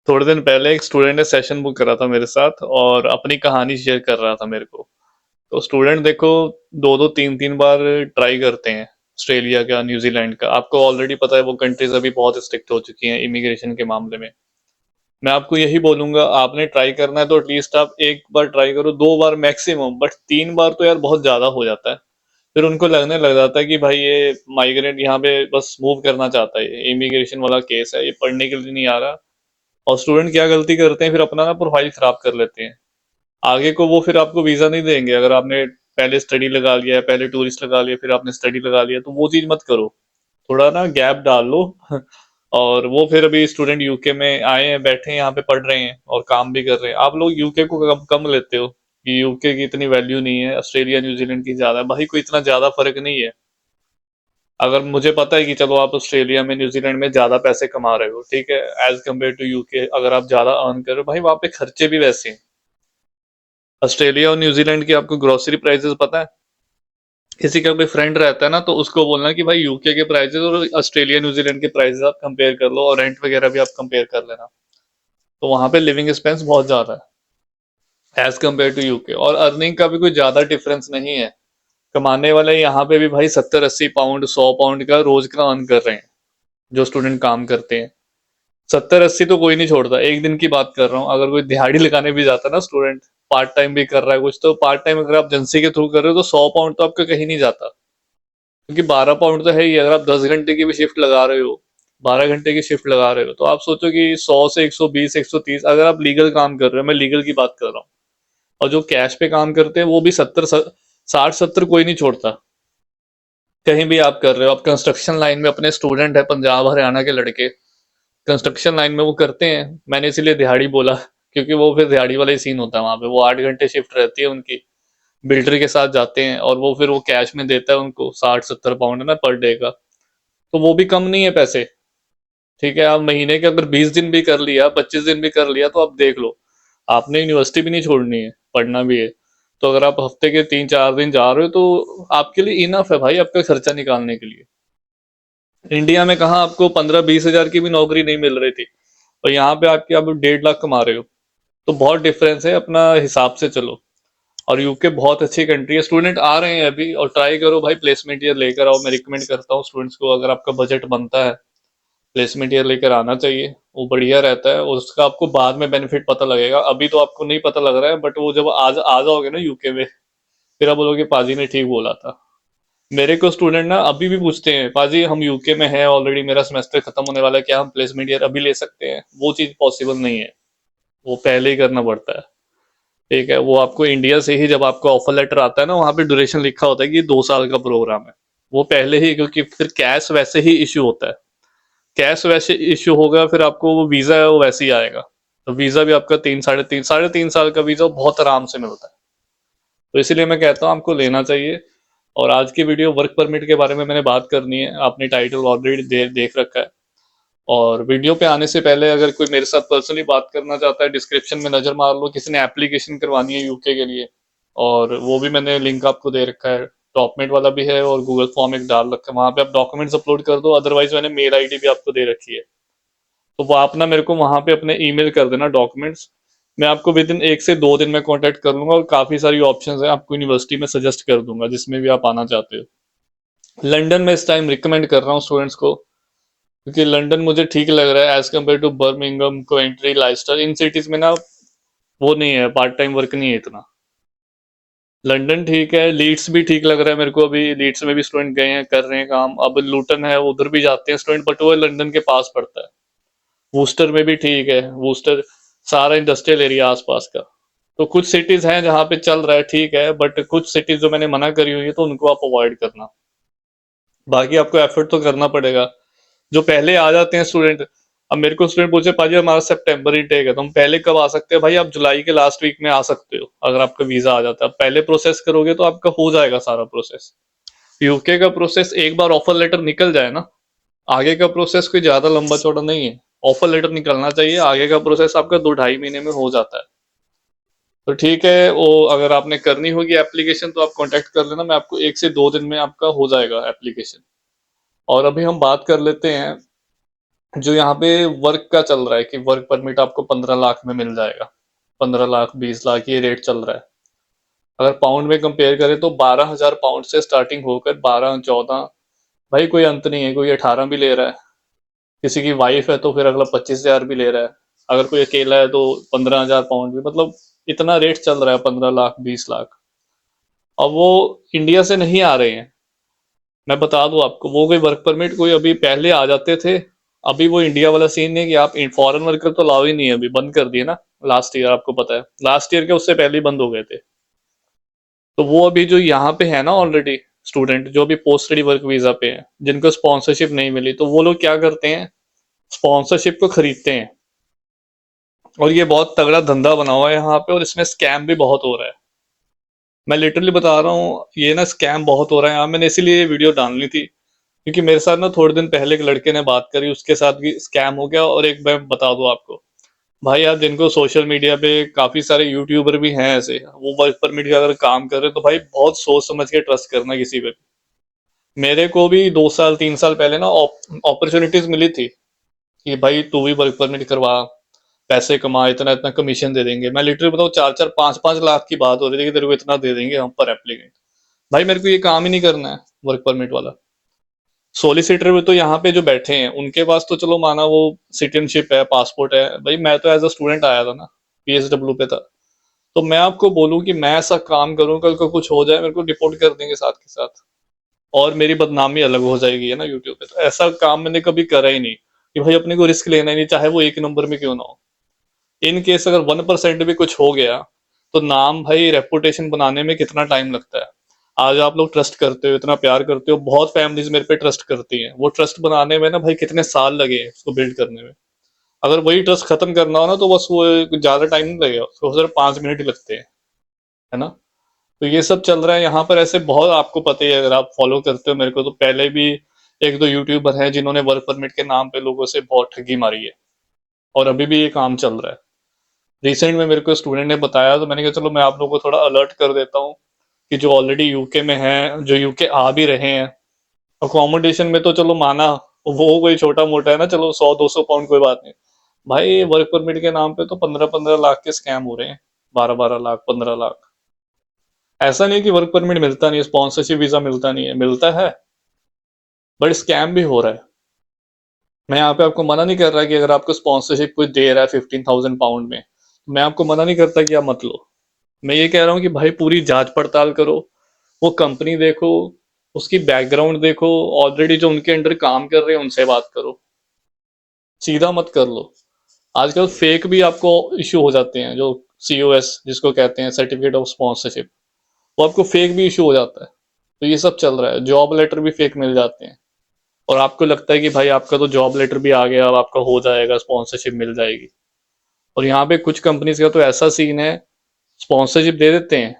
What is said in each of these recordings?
थोड़े दिन पहले एक स्टूडेंट ने सेशन बुक करा था मेरे साथ और अपनी कहानी शेयर कर रहा था मेरे को। तो स्टूडेंट देखो, दो दो तीन तीन बार ट्राई करते हैं ऑस्ट्रेलिया का, न्यूजीलैंड का। आपको ऑलरेडी पता है वो कंट्रीज अभी बहुत स्ट्रिक्ट हो चुकी हैं इमिग्रेशन के मामले में। मैं आपको यही बोलूंगा, आपने ट्राई करना है तो एटलीस्ट आप एक बार ट्राई करो, दो बार मैक्सिमम, बट तीन बार तो यार बहुत ज्यादा हो जाता है। फिर उनको लगने लग जाता है कि भाई ये माइग्रेंट यहाँ पे बस मूव करना चाहता है, इमिग्रेशन वाला केस है, ये पढ़ने के लिए नहीं आ रहा। और स्टूडेंट क्या गलती करते हैं, फिर अपना ना प्रोफाइल खराब कर लेते हैं। आगे को वो फिर आपको वीजा नहीं देंगे। अगर आपने पहले स्टडी लगा लिया है, पहले टूरिस्ट लगा लिया, फिर आपने स्टडी लगा लिया, तो वो चीज मत करो। थोड़ा ना गैप डाल लो और वो फिर अभी स्टूडेंट यूके में आए हैं, बैठे हैं यहाँ पे, पढ़ रहे हैं और काम भी कर रहे हैं। आप लोग यूके को कम लेते हो कि यूके की इतनी वैल्यू नहीं है, ऑस्ट्रेलिया न्यूजीलैंड की ज्यादा है। भाई कोई इतना ज्यादा फर्क नहीं है। अगर मुझे पता है कि चलो आप ऑस्ट्रेलिया में न्यूजीलैंड में ज्यादा पैसे कमा रहे हो, ठीक है, एज कम्पेयर टू यूके, अगर आप ज्यादा अर्न कर रहे हो, भाई वहां पे खर्चे भी वैसे हैं। ऑस्ट्रेलिया और न्यूजीलैंड की आपको ग्रोसरी प्राइसेस पता है? किसी का कोई फ्रेंड रहता है ना, तो उसको बोलना कि भाई यूके के प्राइसेस और ऑस्ट्रेलिया न्यूजीलैंड के प्राइसेस आप कंपेयर कर लो, और रेंट वगैरह भी आप कंपेयर कर लेना। तो वहां पे लिविंग एक्सपेंस बहुत ज्यादा है एज कम्पेयर टू यूके, और अर्निंग का भी कोई ज्यादा डिफरेंस नहीं है। कमाने वाले यहाँ पे भी भाई 70-80 पाउंड, 100 पाउंड का रोज का अर्न कर रहे हैं जो स्टूडेंट काम करते हैं। 70-80 तो कोई नहीं छोड़ता, एक दिन की बात कर रहा हूँ। अगर कोई दिहाड़ी लगाने भी जाता है ना स्टूडेंट, पार्ट टाइम भी कर रहा है कुछ, तो पार्ट टाइम अगर आप एजेंसी के थ्रू कर रहे हो तो 100 पाउंड तो आपका कहीं नहीं जाता। क्योंकि 12 पाउंड तो है ही। अगर आप 10 घंटे की भी शिफ्ट लगा रहे हो, 12 घंटे की शिफ्ट लगा रहे हो, तो आप सोचो कि 100 से 120, 130, अगर आप लीगल काम कर रहे हो, मैं लीगल की बात कर रहा हूँ। और जो कैश पे काम करते हैं वो भी 60-70 कोई नहीं छोड़ता। कहीं भी आप कर रहे हो, आप कंस्ट्रक्शन लाइन में, अपने स्टूडेंट है पंजाब हरियाणा के लड़के, कंस्ट्रक्शन लाइन में वो करते हैं। मैंने इसीलिए दिहाड़ी बोला, क्योंकि वो फिर दिहाड़ी वाला ही सीन होता है वहां पे। वो 8 घंटे शिफ्ट रहती है उनकी, बिल्डर के साथ जाते हैं, और वो फिर वो कैश में देता है उनको 60-70 पाउंड है ना पर डे का। तो वो भी कम नहीं है पैसे। ठीक है, आप महीने के अगर 20 दिन भी कर लिया, 25 दिन भी कर लिया, तो आप देख लो, आपने यूनिवर्सिटी भी नहीं छोड़नी है, पढ़ना भी है। तो अगर आप हफ्ते के 3-4 दिन जा रहे हो तो आपके लिए इनफ है भाई, आपका खर्चा निकालने के लिए। इंडिया में कहाँ आपको 15-20 हजार की भी नौकरी नहीं मिल रही थी, और यहाँ पे आपके आप 1.5 लाख कमा रहे हो। तो बहुत डिफरेंस है, अपना हिसाब से चलो। और यूके बहुत अच्छी कंट्री है। स्टूडेंट आ रहे हैं अभी, और ट्राई करो भाई, प्लेसमेंट ईयर लेकर आओ। मैं रिकमेंड करता हूँ स्टूडेंट्स को, अगर आपका बजट बनता है, प्लेसमेंट ईयर लेकर आना चाहिए। वो बढ़िया रहता है, और उसका आपको बाद में बेनिफिट पता लगेगा। अभी तो आपको नहीं पता लग रहा है, बट वो जब आज आ जाओगे ना यूके में, फिर आप बोलोगे पाजी ने ठीक बोला था। मेरे को स्टूडेंट ना अभी भी पूछते हैं, पाजी हम यूके में हैं ऑलरेडी, मेरा सेमेस्टर खत्म होने वाला है, क्या हम प्लेसमेंट ईयर अभी ले सकते हैं? वो चीज पॉसिबल नहीं है, वो पहले ही करना पड़ता है। ठीक है, वो आपको इंडिया से ही जब आपको ऑफर लेटर आता है ना, वहां पे ड्यूरेशन लिखा होता है कि 2 साल का प्रोग्राम है। वो पहले ही, क्योंकि फिर कैश वैसे ही इश्यू होता है। कैश वैसे इश्यू होगा, फिर आपको वो वीजा है वो वैसे ही आएगा। तो वीजा भी आपका 3 साढ़े 3 साल का वीजा बहुत आराम से मिलता है। तो इसीलिए मैं कहता हूँ आपको लेना चाहिए। और आज की वीडियो वर्क परमिट के बारे में मैंने बात करनी है, आपने टाइटल ऑलरेडी देख रखा है। और वीडियो पे आने से पहले अगर कोई मेरे साथ पर्सनली बात करना चाहता है, डिस्क्रिप्शन में नजर मार लो, किसी ने एप्लीकेशन करवानी है यूके के लिए, और वो भी मैंने लिंक आपको दे रखा है। डॉक्यूमेंट वाला भी है, और गूगल फॉर्म एक डाल रखा है, वहां पे आप डॉक्यूमेंट्स अपलोड कर दो। अदरवाइज मैंने मेल आईडी भी आपको दे रखी है, तो वो आप ना मेरे को वहां पे अपने ईमेल कर देना डॉक्यूमेंट्स। मैं आपको विद इन 1 से 2 दिन में कांटेक्ट कर लूंगा, और काफी सारी ऑप्शंस हैं, आपको यूनिवर्सिटी में सजेस्ट कर दूंगा जिसमें भी आप आना चाहते हो। लंदन में इस टाइम रिकमेंड कर रहा हूँ स्टूडेंट्स को, क्योंकि लंदन मुझे ठीक लग रहा है as compare to Birmingham, Coventry, Leicester. इन सिटीज में ना वो नहीं है, पार्ट टाइम वर्क नहीं है इतना। लंदन ठीक है, लीड्स भी ठीक लग रहा है मेरे को। अभी लीड्स में भी स्टूडेंट गए हैं, कर रहे हैं काम। अब लूटन है, उधर भी जाते हैं स्टूडेंट, बट वो लंदन के पास पड़ता है। वूस्टर में भी ठीक है, वूस्टर सारा इंडस्ट्रियल एरिया आसपास का। तो कुछ सिटीज हैं जहाँ पे चल रहा है, ठीक है, बट कुछ सिटीज जो मैंने मना करी हुई है, तो उनको आप अवॉइड करना। बाकी आपको एफर्ट तो करना पड़ेगा। जो पहले आ जाते हैं स्टूडेंट, अब मेरे को स्टूडेंट पूछे पाजी हमारा सितंबर इंटेक है, तो हम पहले कब आ सकते हैं? भाई आप जुलाई के लास्ट वीक में आ सकते हो, अगर आपका वीजा आ जाता है। आप पहले प्रोसेस करोगे तो आपका हो जाएगा सारा प्रोसेस। यूके का प्रोसेस एक बार ऑफर लेटर निकल जाए ना, आगे का प्रोसेस कोई ज्यादा लंबा चौड़ा नहीं है। ऑफर लेटर निकलना चाहिए, आगे का प्रोसेस आपका 2-2.5 महीने में हो जाता है। तो ठीक है, वो अगर आपने करनी होगी एप्लीकेशन तो आप कांटेक्ट कर लेना, मैं आपको 1 से 2 दिन में आपका हो जाएगा एप्लीकेशन। और अभी हम बात कर लेते हैं जो यहाँ पे वर्क का चल रहा है कि वर्क परमिट आपको 15 लाख में मिल जाएगा, 15 लाख 20 लाख ये रेट चल रहा है। अगर पाउंड में कंपेयर करें तो 12,000 पाउंड से स्टार्टिंग होकर 12 14, भाई कोई अंत नहीं है। कोई 18 भी ले रहा है, किसी की वाइफ है तो फिर अगला 25,000 भी ले रहा है, अगर कोई अकेला है तो 15,000 पाउंड भी, मतलब इतना रेट चल रहा है, 15 लाख 20 लाख। अब वो इंडिया से नहीं आ रहे हैं। मैं बता दूं आपको, वो कोई वर्क परमिट कोई अभी पहले आ जाते थे। अभी वो इंडिया वाला सीन नहीं है कि आप फॉरेन वर्कर तो लाओ ही नहीं है, अभी बंद कर दिए ना लास्ट ईयर, आपको पता है लास्ट ईयर के उससे पहले ही बंद हो गए थे। तो वो अभी जो यहाँ पे है ना ऑलरेडी स्टूडेंट जो अभी पोस्ट स्टडी वर्क वीजा पे हैं, जिनको स्पॉन्सरशिप नहीं मिली, तो वो लोग क्या करते हैं, स्पॉन्सरशिप को खरीदते हैं। और ये बहुत तगड़ा धंधा बना हुआ है यहाँ पे, और इसमें स्कैम भी बहुत हो रहा है। मैं लिटरली बता रहा हूँ, ये ना स्कैम बहुत हो रहा है यहाँ। मैंने इसीलिए ये वीडियो डालनी थी, क्योंकि मेरे साथ ना थोड़े दिन पहले एक लड़के ने बात करी, उसके साथ भी स्कैम हो गया। और एक मैं बता दूं आपको, भाई आप जिनको सोशल मीडिया पे काफी सारे यूट्यूबर भी हैं ऐसे, वो वर्क परमिट का अगर काम कर रहे हैं तो भाई बहुत सोच समझ के ट्रस्ट करना किसी पे भी। मेरे को भी 2 साल 3 साल पहले ना अपॉर्चुनिटीज मिली थी कि भाई तू भी वर्क परमिट करवा, पैसे कमा, इतना इतना कमीशन दे देंगे। मैं लिटरली बताऊँ 4 4 5 5 लाख की बात हो रही थी कि तेरे को इतना दे देंगे हम पर एप्लीकेंट। भाई मेरे को ये काम ही नहीं करना है वर्क परमिट वाला। सोलिसिटर में तो यहाँ पे जो बैठे हैं उनके पास तो चलो माना वो सिटीजनशिप है, पासपोर्ट है, भाई मैं तो एज अ स्टूडेंट आया था ना, पीएसडब्ल्यू पे था। तो मैं आपको बोलूं कि मैं ऐसा काम करूं, कल को कुछ हो जाए मेरे को डिपोर्ट कर देंगे साथ के साथ, और मेरी बदनामी अलग हो जाएगी है ना यूट्यूब पे। तो ऐसा काम मैंने कभी करा ही नहीं कि भाई अपने को रिस्क लेना ही नहीं, चाहे वो एक नंबर में क्यों ना हो। इन केस अगर 1% भी कुछ हो गया, तो नाम भाई रेपुटेशन बनाने में कितना टाइम लगता है। आज आप लोग ट्रस्ट करते हो, इतना प्यार करते हो, बहुत फैमिलीज मेरे पे ट्रस्ट करती हैं, वो ट्रस्ट बनाने में ना भाई कितने साल लगे हैं उसको बिल्ड करने में। अगर वही ट्रस्ट खत्म करना हो ना तो बस वो ज्यादा टाइम नहीं लगेगा उसको, सिर्फ 5 मिनट ही लगते हैं, है ना। तो ये सब चल रहा है यहाँ पर ऐसे बहुत, आपको पता ही है अगर आप फॉलो करते हो मेरे को, तो पहले भी एक दो यूट्यूबर हैं जिन्होंने वर्क परमिट के नाम पे लोगों से बहुत ठगी मारी है, और अभी भी ये काम चल रहा है। रिसेंट में मेरे को स्टूडेंट ने बताया, तो मैंने कहा चलो मैं आप लोगों को थोड़ा अलर्ट कर देता हूँ कि जो ऑलरेडी यूके में हैं, जो यूके आ भी रहे हैं, अकोमोडेशन में तो चलो माना वो कोई छोटा मोटा है ना, चलो 100 200 पाउंड कोई बात नहीं। भाई वर्क परमिट के नाम पे तो 15 15 लाख के स्कैम हो रहे हैं, 12 12 लाख 15 लाख। ऐसा नहीं है कि वर्क परमिट मिलता नहीं है, स्पॉन्सरशिप वीजा मिलता नहीं है, मिलता है, बट स्कैम भी हो रहा है। मैं यहाँ पे आपको मना नहीं कर रहा कि अगर आपको स्पॉन्सरशिप कोई दे रहा है 15,000 पाउंड में, तो मैं आपको मना नहीं करता कि आप मत लो। मैं ये कह रहा हूँ कि भाई पूरी जांच पड़ताल करो, वो कंपनी देखो, उसकी बैकग्राउंड देखो, ऑलरेडी जो उनके अंडर काम कर रहे हैं उनसे बात करो, सीधा मत कर लो। आजकल फेक भी आपको इशू हो जाते हैं, जो सीओएस जिसको कहते हैं, सर्टिफिकेट ऑफ स्पॉन्सरशिप, वो आपको फेक भी इशू हो जाता है। तो ये सब चल रहा है, जॉब लेटर भी फेक मिल जाते हैं, और आपको लगता है कि भाई आपका तो जॉब लेटर भी आ गया, अब आपका हो जाएगा, स्पॉन्सरशिप मिल जाएगी। और यहाँ पे कुछ कंपनीज का तो ऐसा सीन है, स्पॉन्सरशिप दे देते हैं,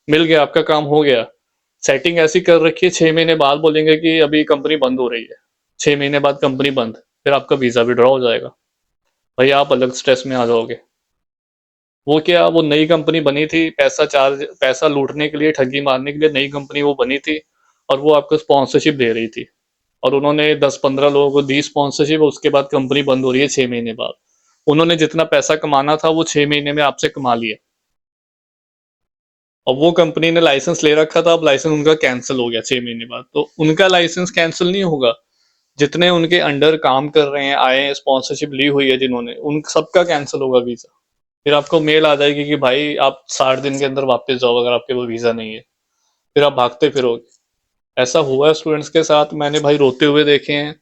मिल गया, आपका काम हो गया, सेटिंग ऐसी कर रखी है, 6 महीने बाद बोलेंगे कि अभी कंपनी बंद हो रही है, 6 महीने बाद कंपनी बंद, फिर आपका वीजा विड्रॉ हो जाएगा। भाई आप अलग स्ट्रेस में आ जाओगे। वो क्या, वो नई कंपनी बनी थी, पैसा लूटने के लिए, ठगी मारने के लिए नई कंपनी वो बनी थी, और वो आपको स्पॉन्सरशिप दे रही थी, और उन्होंने 10 15 लोगों को दी स्पॉन्सरशिप, उसके बाद कंपनी बंद हो रही है 6 महीने बाद। उन्होंने जितना पैसा कमाना था वो 6 महीने में आपसे कमा लिया, और वो कंपनी ने लाइसेंस ले रखा था, अब लाइसेंस उनका कैंसिल हो गया 6 महीने बाद। तो उनका लाइसेंस कैंसिल नहीं होगा, जितने उनके अंडर काम कर रहे हैं, आए हैं, स्पॉन्सरशिप ली हुई है जिन्होंने, उन सबका कैंसिल होगा वीजा। फिर आपको मेल आ जाएगी कि भाई आप 60 दिन के अंदर वापस जाओ, अगर आपके पास वीजा नहीं है, फिर आप भागते फिरोगे। ऐसा हुआ है स्टूडेंट्स के साथ, मैंने भाई रोते हुए देखे हैं।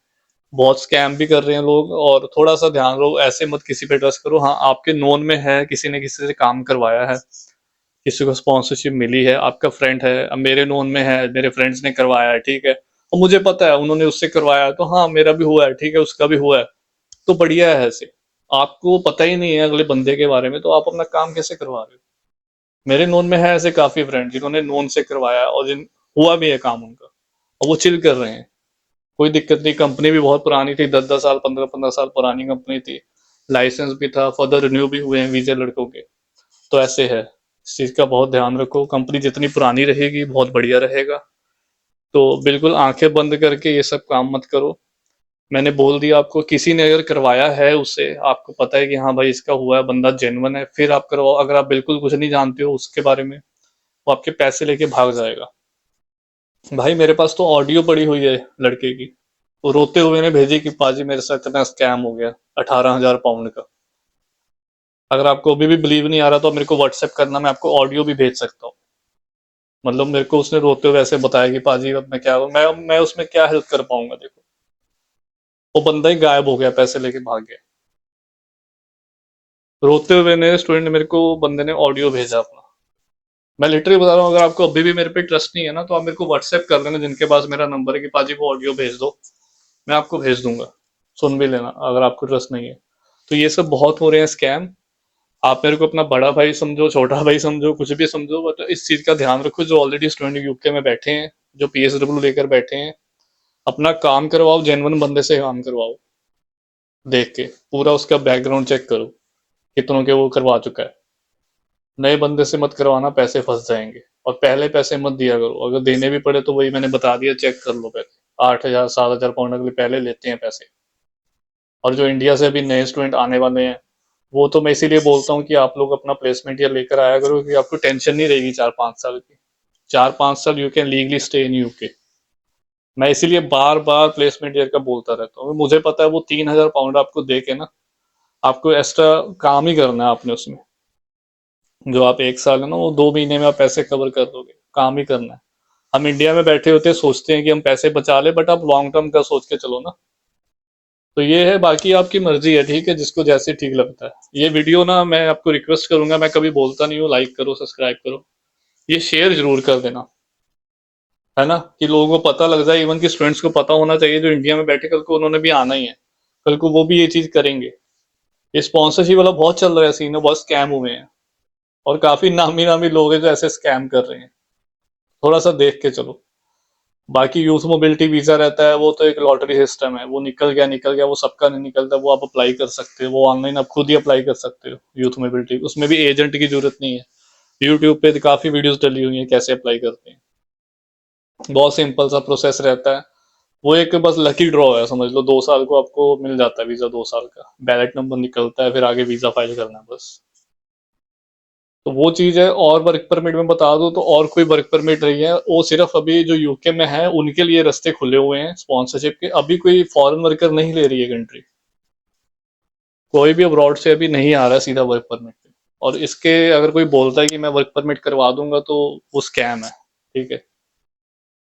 बहुत स्कैम भी कर रहे हैं लोग, और थोड़ा सा ध्यान रहो, ऐसे मत किसी पे ट्रस्ट करो। हाँ आपके नोन में है, किसी ने किसी से काम करवाया है, किसी को स्पॉन्सरशिप मिली है, आपका फ्रेंड है, अब मेरे नोन में है, मेरे फ्रेंड्स ने करवाया है, ठीक है, और मुझे पता है उन्होंने उससे करवाया है, तो हाँ मेरा भी हुआ है, ठीक है, उसका भी हुआ है, तो बढ़िया है। ऐसे आपको पता ही नहीं है अगले बंदे के बारे में, तो आप अपना काम कैसे करवा रहे हो। मेरे नोन में है ऐसे काफी फ्रेंड जिन्होंने नोन से करवाया, और जिन हुआ भी है काम उनका, और वो चिल कर रहे हैं, कोई दिक्कत नहीं। कंपनी भी बहुत पुरानी थी, 10 10 साल 15 15 साल पुरानी कंपनी थी, लाइसेंस भी था, फर्दर रिन्यू भी हुए हैं वीजे लड़कों के। तो ऐसे है, इस चीज का बहुत ध्यान रखो, कंपनी जितनी पुरानी रहेगी बहुत बढ़िया रहेगा। तो बिल्कुल आंखें बंद करके ये सब काम मत करो। मैंने बोल दिया आपको, किसी ने अगर करवाया है उससे, आपको पता है कि हाँ भाई इसका हुआ है, बंदा जेन्युइन है, फिर आप करवाओ। अगर आप बिल्कुल कुछ नहीं जानते हो उसके बारे में, वो आपके पैसे लेके भाग जाएगा। भाई मेरे पास तो ऑडियो पड़ी हुई है लड़के की, वो रोते हुए ने भेजी कि पाजी मेरे साथ इतना स्कैम हो गया 18,000 पाउंड का। अगर आपको अभी भी बिलीव नहीं आ रहा तो आप मेरे को व्हाट्सएप करना, मैं आपको ऑडियो भी भेज सकता हूँ। मतलब मेरे को उसने रोते हुए ऐसे बताया कि पाजी अब मैं क्या, मैं उसमें क्या हेल्प कर पाऊंगा। देखो, वो बंदा ही गायब हो गया, पैसे लेके भाग गया। रोते हुए ने स्टूडेंट ने मेरे को, बंदे ने ऑडियो भेजा अपना। मैं लिटरली बता रहा हूँ, अगर आपको अभी भी मेरे पे ट्रस्ट नहीं है ना, तो आप मेरे को व्हाट्सएप कर देना, जिनके पास मेरा नंबर है, कि पाजी वो ऑडियो भेज दो, मैं आपको भेज दूंगा। सुन भी लेना अगर आपको ट्रस्ट नहीं है। तो ये सब बहुत हो रहे हैं स्कैम। आप मेरे को अपना बड़ा भाई समझो, छोटा भाई समझो, कुछ भी समझो, बट इस चीज का ध्यान रखो। जो ऑलरेडी स्टूडेंट यूके में बैठे हैं, जो पीएसडब्ल्यू लेकर बैठे हैं, अपना काम करवाओ, जेन्युइन बंदे से काम करवाओ। देख के पूरा उसका बैकग्राउंड चेक करो, कितनों के वो करवा चुका है। नए बंदे से मत करवाना, पैसे फंस जाएंगे। और पहले पैसे मत दिया करो, अगर देने भी पड़े तो वही मैंने बता दिया, चेक कर लो पहले। 8,000 7,000 पाउंड अगले पहले लेते हैं पैसे। और जो इंडिया से अभी नए स्टूडेंट आने वाले हैं, वो तो मैं इसीलिए बोलता हूँ कि आप लोग अपना प्लेसमेंट ईयर लेकर आया करो, कि आपको टेंशन नहीं रहेगी 4-5 साल की। 4-5 साल you can legally stay in UK. मैं इसीलिए बार बार प्लेसमेंट ईयर का बोलता रहता हूँ। मुझे पता है वो 3,000 पाउंड आपको दे के ना, आपको एक्स्ट्रा काम ही करना है आपने उसमें। जो आप 1 साल है ना, वो 2 महीने में आप पैसे कवर कर दोगे, काम ही करना है। हम इंडिया में बैठे होते हैं, सोचते हैं कि हम पैसे बचा ले, बट आप लॉन्ग टर्म का सोच के चलो ना। तो ये है, बाकी आपकी मर्जी है, ठीक है, जिसको जैसे ठीक लगता है। ये वीडियो ना, मैं आपको रिक्वेस्ट करूंगा, मैं कभी बोलता नहीं हूँ लाइक करो सब्सक्राइब करो, ये शेयर जरूर कर देना, है ना, कि लोगों को पता लग जाए। इवन कि स्टूडेंट्स को पता होना चाहिए जो इंडिया में बैठे, कल को उन्होंने भी आना ही है, कल को वो भी ये चीज करेंगे। ये स्पॉन्सरशिप वाला बहुत चल रहा है सीन, बहुत स्कैम हुए हैं, और काफी नामी नामी लोग हैं जो ऐसे स्कैम कर रहे हैं। थोड़ा सा देख के चलो। बाकी यूथ मोबिलिटी वीजा रहता है, वो तो एक लॉटरी सिस्टम है, वो निकल गया, वो सबका नहीं निकलता, वो आप अप्लाई कर सकते हो, वो ऑनलाइन आप खुद ही अप्लाई कर सकते हो यूथ मोबिलिटी। उसमें भी एजेंट की जरूरत नहीं है। यूट्यूब पे काफी वीडियोस डली हुई हैं कैसे अप्लाई करते हैं। बहुत सिंपल सा प्रोसेस रहता है। वो एक बस लकी ड्रॉ है, समझ लो 2 साल को आपको मिल जाता है वीजा, 2 साल का बैलेट नंबर निकलता है, फिर आगे वीजा फाइल करना है बस। तो वो चीज है। और वर्क परमिट में बता दो तो, और कोई वर्क परमिट नहीं है, वो सिर्फ अभी जो यूके में है उनके लिए रास्ते खुले हुए हैं स्पॉन्सरशिप के। अभी कोई फॉरेन वर्कर नहीं ले रही है कंट्री, कोई भी अब्रॉड से अभी नहीं आ रहा है सीधा वर्क परमिट पे। और इसके अगर कोई बोलता है कि मैं वर्क परमिट करवा दूंगा, तो वो स्कैम है, ठीक है।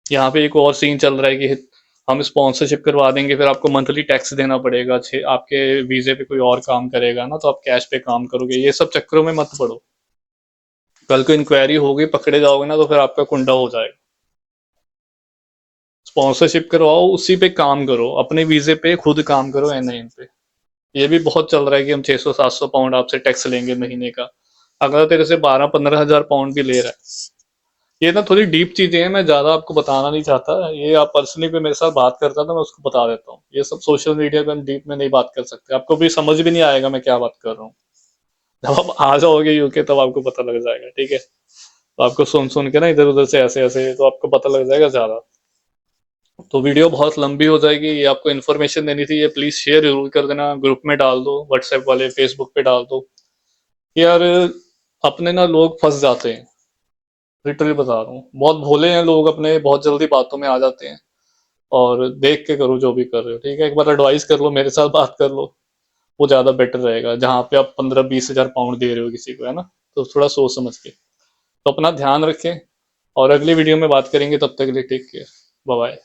यहाँ पे एक और सीन चल रहा है कि हम स्पॉन्सरशिप करवा देंगे, फिर आपको मंथली टैक्स देना पड़ेगा, आपके वीजे पे कोई और काम करेगा ना, तो आप कैश पे काम करोगे। ये सब चक्करों में मत पड़ो, कल को इंक्वायरी होगी, पकड़े जाओगे ना, तो फिर आपका कुंडा हो जाएगा। स्पॉन्सरशिप करवाओ, उसी पे काम करो, अपने वीजे पे खुद काम करो, एनआईएन पे। ये भी बहुत चल रहा है कि हम 600-700 पाउंड आपसे टैक्स लेंगे महीने का, अगर तेरे से 12-15 हजार पाउंड भी ले रहा है। ये ना थोड़ी डीप चीजें हैं, मैं ज्यादा आपको बताना नहीं चाहता। ये आप पर्सनली कोई मेरे साथ बात करता तो मैं उसको बता देता हूँ। ये सब सोशल मीडिया पे हम डीप में नहीं बात कर सकते, आपको भी समझ भी नहीं आएगा मैं क्या बात कर रहा हूँ। जब आप आ जाओगे यूके तब आपको पता लग जाएगा, ठीक है। तो आपको सुन सुन के ना इधर उधर से ऐसे ऐसे तो आपको पता लग जाएगा ज्यादा। तो वीडियो बहुत लंबी हो जाएगी, ये आपको इन्फॉर्मेशन देनी थी, ये प्लीज शेयर जरूर कर देना, ग्रुप में डाल दो, व्हाट्सएप वाले फेसबुक पे डाल दो। यार अपने ना लोग फंस जाते हैं, लिटरली बता रहा हूँ, बहुत भोले हैं लोग, अपने बहुत जल्दी बातों में आ जाते हैं। और देख के करो जो भी कर रहे हो, ठीक है। एक बार एडवाइस कर लो, मेरे साथ बात कर लो, वो ज्यादा बेटर रहेगा। जहाँ पे आप 15-20 हजार पाउंड दे रहे हो किसी को, है ना, तो थोड़ा सोच समझ के। तो अपना ध्यान रखें, और अगली वीडियो में बात करेंगे, तब तक के लिए टेक केयर, बाय बाय।